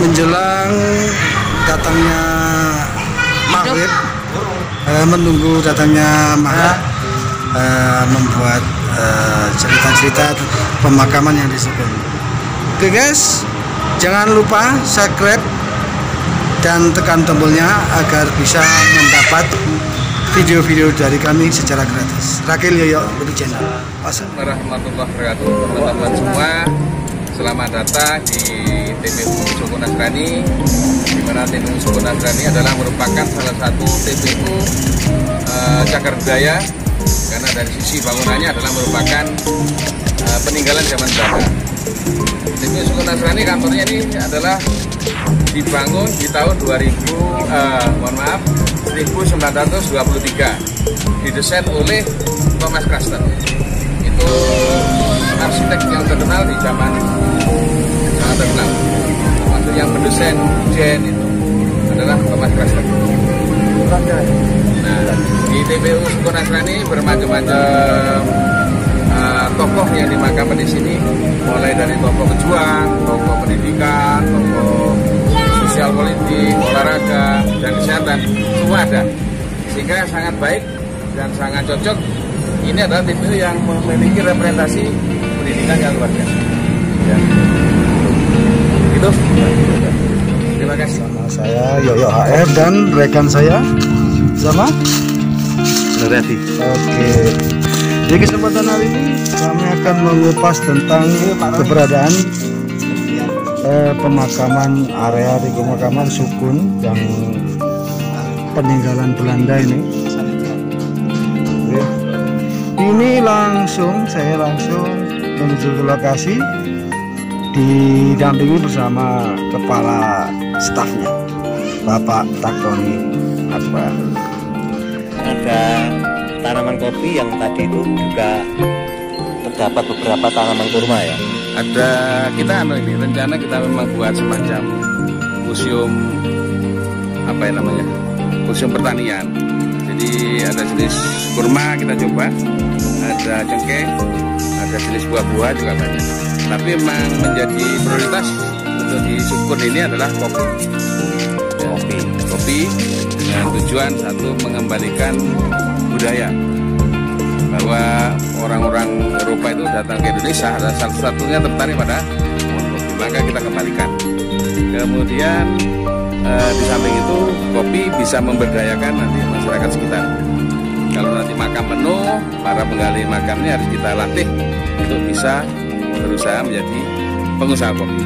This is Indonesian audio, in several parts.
menjelang datangnya maghrib, menunggu datangnya maghrib, membuat cerita-cerita pemakaman yang disebut. Oke guys, jangan lupa subscribe dan tekan tombolnya agar bisa mendapat video-video dari kami secara gratis. Rakil Yoyo Lebih Channel. Assalamualaikum warahmatullahi wabarakatuh. Teman-teman semua, selamat datang di TPU Suku Nasrani. Di mana TPU Suku Nasrani adalah merupakan salah satu TPU cagar budaya, karena dari sisi bangunannya adalah merupakan peninggalan zaman Belanda. TPU Suku Nasrani kantornya ini adalah dibangun di tahun 1923, didesain oleh Thomas Krasner. Itu arsitek yang terkenal di zaman, sangat terkenal. Termasuk yang mendesain Jen itu adalah Thomas Krasner. Nah, di TPU Suku Nasrani bermacam-macam tokoh yang dimakamkan di sini, mulai dari tokoh pejuang, tokoh pendidikan, tokoh sosial politik, olahraga, dan kesehatan, semua ada. Sehingga sangat baik dan sangat cocok. Ini adalah TPU yang memiliki representasi pendidikan yang luar biasa. Ya. Gitu. Terima kasih. Sama saya Yoyo HR dan rekan saya sama Nurati. Oke. Di kesempatan hari ini kami akan mengupas tentang keberadaan pemakaman, area di pemakaman Sukun yang peninggalan Belanda ini. Ini saya langsung menuju ke lokasi, didampingi bersama kepala stafnya, Bapak Takoni Akbar. Ada tanaman kopi yang tadi itu juga terdapat beberapa tanaman kurma ya. Ada, kita ini rencana kita memang buat semacam museum, apa yang namanya, museum pertanian. Jadi ada jenis kurma kita coba, ada cengkeh, ada jenis buah-buah juga banyak. Tapi memang menjadi prioritas untuk di Sukun ini adalah kopi dengan tujuan satu, mengembalikan budaya, bahwa orang-orang Eropa itu datang ke Indonesia, ada salah satunya tertarik pada kopi, maka kita kembalikan. Kemudian di samping itu kopi bisa memberdayakan nanti masyarakat sekitar. Kalau nanti makam penuh, para penggali makamnya harus kita latih untuk bisa berusaha menjadi pengusaha kopi.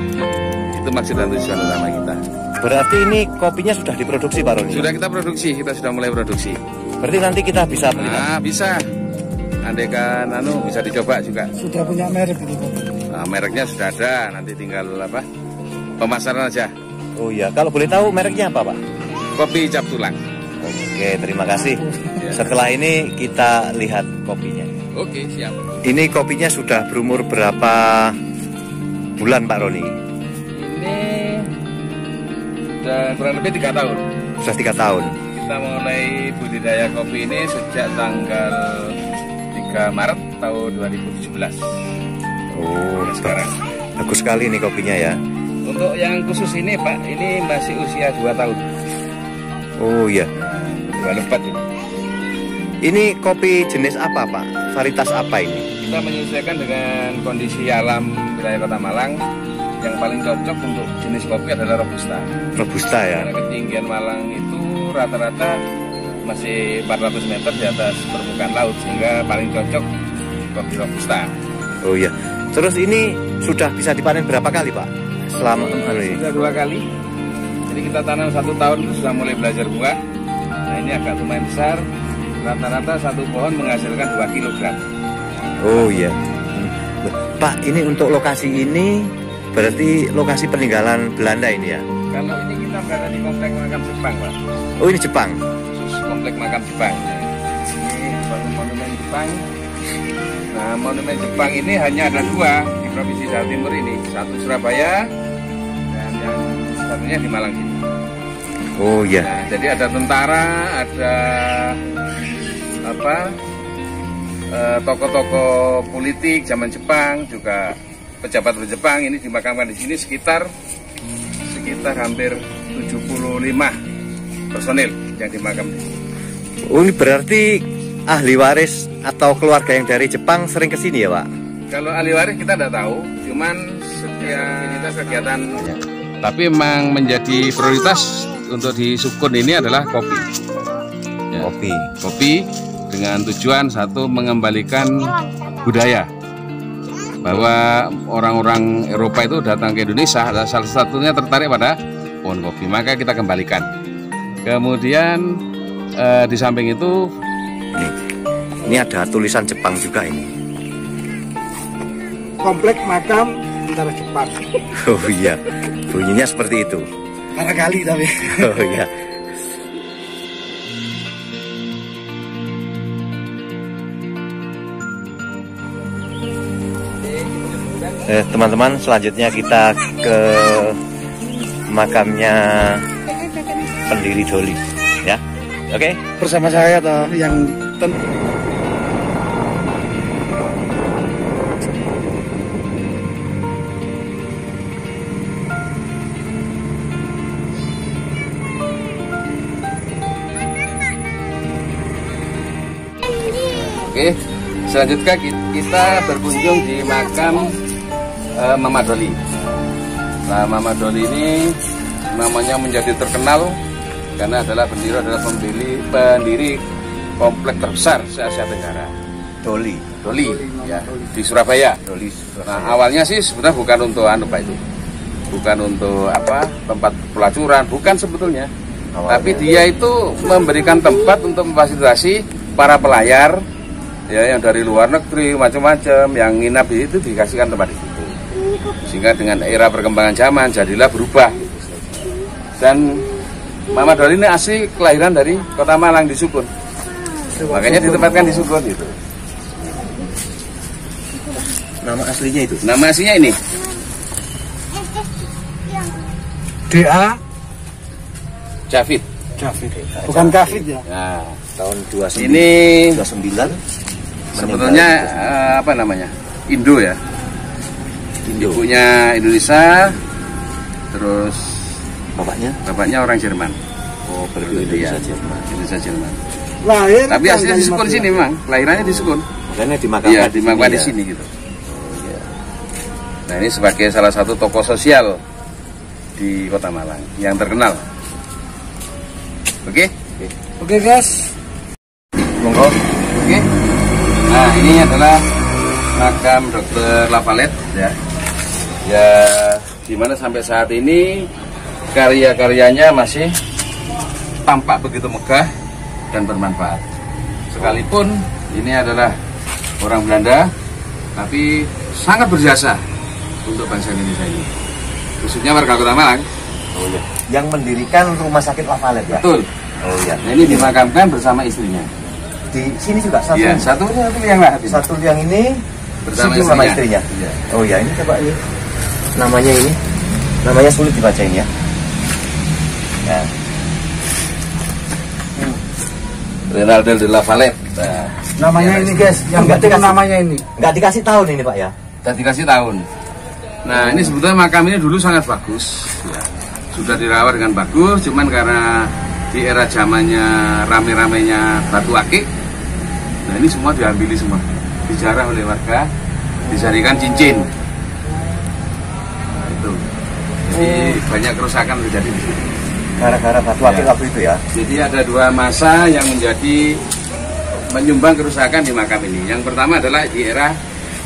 Itu maksud dan tujuan utama kita. Berarti ini kopinya sudah diproduksi Pak Roni? Sudah kita produksi, kita sudah mulai produksi. Berarti nanti kita bisa melihat? Nah, bisa. Andaikan bisa dicoba juga. Sudah punya merek ini, Pak? Nah, mereknya sudah ada, nanti tinggal pemasaran aja. Oh iya, kalau boleh tahu mereknya apa Pak? Kopi Cap Tulang. Oke, terima kasih. Ya. Setelah ini kita lihat kopinya. Oke, siap. Ini kopinya sudah berumur berapa bulan Pak Roni? Ini sudah kurang lebih 3 tahun. Sudah 3 tahun. Kita mulai budidaya kopi ini sejak tanggal 3 Maret tahun 2017. Oh, sekarang. Bagus sekali nih kopinya ya. Untuk yang khusus ini Pak, ini masih usia 2 tahun. Oh iya. 24 ini. Ini kopi jenis apa Pak? Varietas apa ini? Kita menyesuaikan dengan kondisi alam wilayah Kota Malang. Yang paling cocok untuk jenis kopi adalah Robusta. Robusta ya? Karena ketinggian Malang itu rata-rata masih 400 meter di atas permukaan laut, sehingga paling cocok kopi Robusta. Oh iya. Terus ini sudah bisa dipanen berapa kali Pak? Selama ini? Sudah 2 kali. Jadi kita tanam 1 tahun itu sudah mulai belajar buah. Nah ini agak lumayan besar. Rata-rata 1 pohon menghasilkan 2 kilogram. Oh iya. Pak, ini untuk lokasi ini berarti lokasi peninggalan Belanda ini ya? Kalau ini kita berada di komplek makam Jepang Pak. Oh ini Jepang? Khusus komplek makam Jepang. Ini monumen Jepang. Nah monumen Jepang ini hanya ada 2 di Provinsi Jawa Timur ini. Satu Surabaya dan yang satunya di Malang ini. Oh iya. Nah, jadi ada tentara, ada tokoh-tokoh politik zaman Jepang, juga pejabat Jepang ini dimakamkan di sini sekitar sekitar hampir 75 personil yang dimakam. Oh, ini berarti ahli waris atau keluarga yang dari Jepang sering ke sini ya, Pak? Kalau ahli waris kita tidak tahu, cuman setiap kegiatan. Tapi memang menjadi prioritas untuk di Sukun ini adalah kopi. Ya, kopi dengan tujuan satu mengembalikan budaya. Bahwa orang-orang Eropa itu datang ke Indonesia, salah satunya tertarik pada pohon kopi, maka kita kembalikan. Kemudian di samping itu ini ada tulisan Jepang juga ini. Komplek makam tentara Jepang. Oh iya, bunyinya seperti itu. Barangkali tapi. Oh iya. Teman-teman, selanjutnya kita ke makamnya pendiri Doli, ya. Oke. Bersama saya toh yang Oke, selanjutnya kita berkunjung di makam Mama Doli. Nah, Mama Doli ini namanya menjadi terkenal karena adalah pendiri komplek terbesar se-Asia Tenggara. Doli, ya, di Surabaya. Nah, awalnya sih sebenarnya bukan untuk Pak itu, bukan untuk tempat pelacuran, bukan sebetulnya. Tapi dia itu memberikan tempat untuk memfasilitasi para pelayar, ya, yang dari luar negeri macam-macam, yang nginap itu dikasihkan tempat di situ. Sehingga dengan era perkembangan zaman jadilah berubah. Dan Mama Doli ini asli kelahiran dari Kota Malang di Sukun. Makanya ditempatkan di Sukun itu. Nama aslinya itu? Nama aslinya ini. DA Javid. Bukan Kafid ya. Nah, Tahun 29. ini 29. sebetulnya Indo ya. Ibunya Indonesia, terus bapaknya orang Jerman. Oh, Indonesia Jerman. Lahir. Tapi aslinya di Sukun sini memang, kelahirannya di Sukun. Makanya dimakamkan. Iya, dimakamkan di sini gitu. Nah, ini sebagai salah satu tokoh sosial di Kota Malang yang terkenal. Oke? Oke guys. Monggo. Oke. Nah, ini adalah makam Dr. Lavalette ya. Ya, dimana sampai saat ini karya-karyanya masih tampak begitu megah dan bermanfaat. Sekalipun ini adalah orang Belanda, tapi sangat berjasa untuk bangsa Indonesia ini, khususnya warga Kota Malang. Oh iya. Yang mendirikan rumah sakit Lavalette ya? Betul. Oh iya. Nah, ini dimakamkan bersama istrinya. Di sini juga satu. Iya, satu yang lain. Satu yang ini bersama istrinya. Iya. Oh ya, ini coba ini. Namanya sulit dibaca ini ya. Ya. Renaldo de Lavalette. Nah, Namanya ini guys, yang Enggak penting dikasih. namanya ini. Nggak dikasih tahun ini Pak ya? dan dikasih tahun. Nah, ini sebetulnya makam ini dulu sangat bagus. Ya. Sudah dirawat dengan bagus, cuman karena di era zamannya rame-ramenya batu akik, nah ini semua diambili semua, dijarah oleh warga, dijadikan cincin. Nah, itu. Jadi banyak kerusakan terjadi di sini. Gara-gara batu akik waktu itu ya? Jadi ada dua masa yang menyumbang kerusakan di makam ini. Yang pertama adalah di era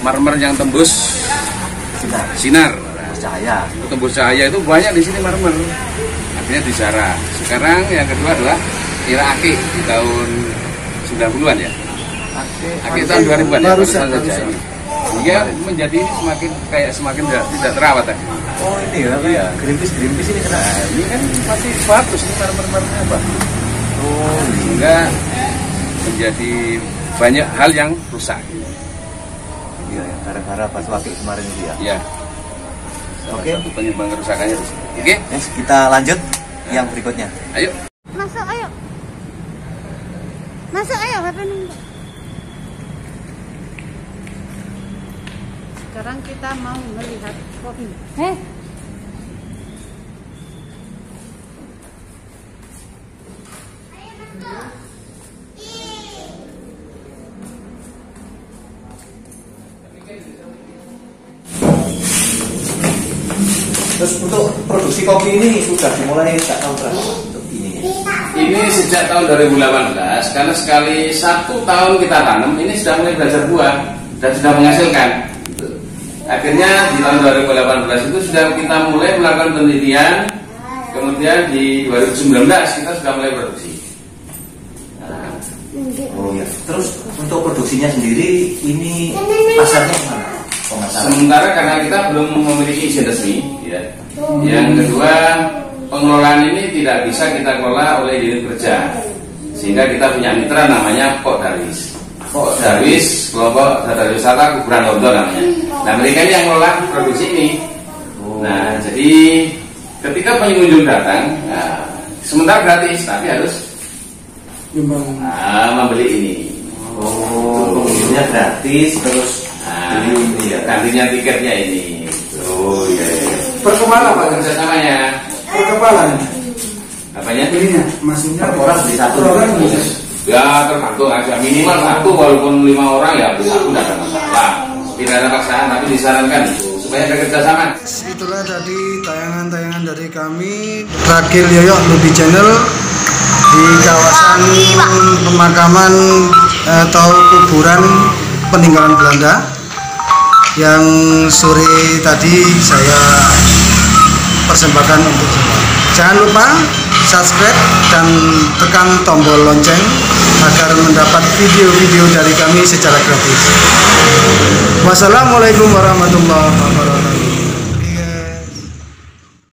marmer yang tembus sinar. Cahaya. Tembus cahaya itu banyak di sini marmer. Akhirnya dijarah. Sekarang yang kedua adalah era akik di tahun 90-an ya. Akik tahun 2000-an ya. Sehingga menjadi ini semakin tidak terawat ya. Oh ini ya, Iya. Greenpeace ini kenapa? Nah, ini kan masih bagus ini marmer-marmernya apa? Oh Sehingga menjadi banyak hal yang rusak. iya, gara-gara batu akik kemarin itu ya. Ya. Oke. Satu penyumbang kerusakannya. Oke. Yes, kita lanjut yang berikutnya. Ayo. Masuk ayo. Masuk ayo, Bapak nunggu. Sekarang kita mau melihat kopi. Terus untuk produksi kopi ini sudah dimulai sejak tahun berapa untuk ini? Ini sejak tahun 2018, karena sekali 1 tahun kita tanam, ini sudah mulai belajar buah dan sudah menghasilkan. Akhirnya di tahun 2018 itu sudah kita mulai melakukan penelitian, kemudian di 2019 kita sudah mulai produksi. Oh ya. Terus untuk produksinya sendiri ini pasarnya mana? Sementara karena kita belum memiliki izin resmi, ya. Yang kedua, pengelolaan ini tidak bisa kita kelola oleh unit kerja, sehingga kita punya mitra namanya Pok Darwis. Pok Darwis, kelompok data wisata Kuburan Londo namanya. Nah, mereka ini yang mengelola produksi ini. Nah, jadi ketika pengunjung datang, sementara gratis, tapi harus membeli ini. Pengunjungnya gratis, terus ini ya, gantinya tiketnya ini. Oh iya. Perkemana Pak? Kerjasamanya. Perkepalan. Apanya? Ininya, maksudnya orang beli satu. orang Ya tergantung aja, minimal 1 walaupun 5 orang ya beli 1 tidak ada masalah. Tidak ada paksaan, tapi disarankan supaya ada kerjasama. Itulah tadi tayangan-tayangan dari kami Rakil Yoyo Lubi Channel di kawasan pemakaman atau kuburan peninggalan Belanda yang sore tadi saya persembahkan untuk semua. Jangan lupa subscribe dan tekan tombol lonceng agar mendapat video-video dari kami secara gratis. Wassalamualaikum warahmatullahi wabarakatuh.